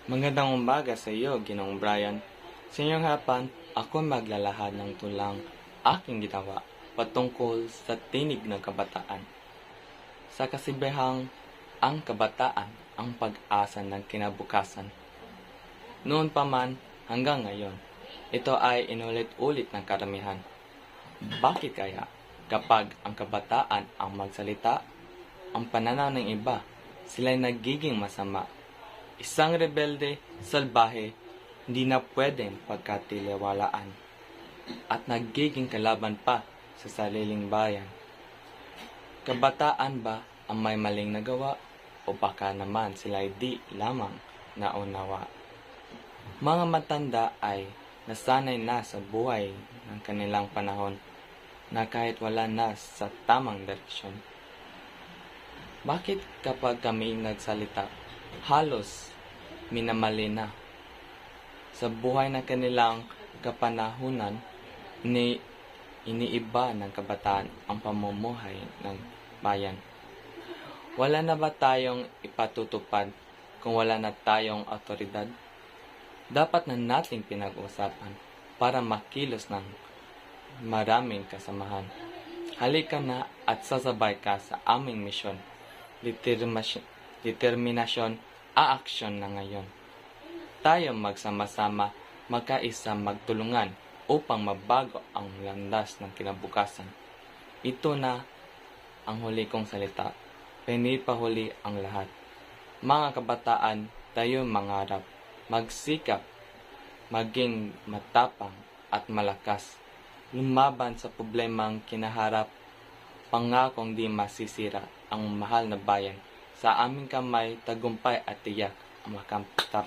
Magandang umaga sa iyo, Ginoong Brian. Sa inyong harapan, ako maglalahad ng tulang aking ginawa patungkol sa tinig ng kabataan. Sa kasibihang, ang kabataan ang pag-asa ng kinabukasan. Noon pa man hanggang ngayon, ito ay inulit-ulit ng karamihan. Bakit kaya kapag ang kabataan ang magsalita, ang pananaw ng iba, sila'y nagiging masama? Isang rebelde, salbahe, hindi na pwedeng pagkatiliwalaan at nagiging kalaban pa sa sariling bayan. Kabataan ba ang may maling nagawa o baka naman sila'y di lamang naunawa? Mga matanda ay nasanay na sa buhay ng kanilang panahon na kahit wala na sa tamang direksyon. Bakit kapag kami nagsalita, halos minamali na? Sa buhay na kanilang kapanahunan, iniiba ng kabataan ang pamumuhay ng bayan. Wala na ba tayong ipatutupad kung wala na tayong awtoridad? Dapat na nating pinag-usapan para makilos ng maraming kasamahan. Halika na at sasabay ka sa aming misyon. Determinasyon, aaksyon na ngayon. Tayo magsama-sama, magkaisa, magtulungan upang mabago ang landas ng kinabukasan. Ito na ang huli kong salita. Pinipahuli ang lahat. Mga kabataan, tayo mangarap, magsikap, maging matapang at malakas. Lumaban sa problemang kinaharap, pangakong di masisira ang mahal na bayan. Sa aming kamay, tagumpay at tiyak ang makatapang.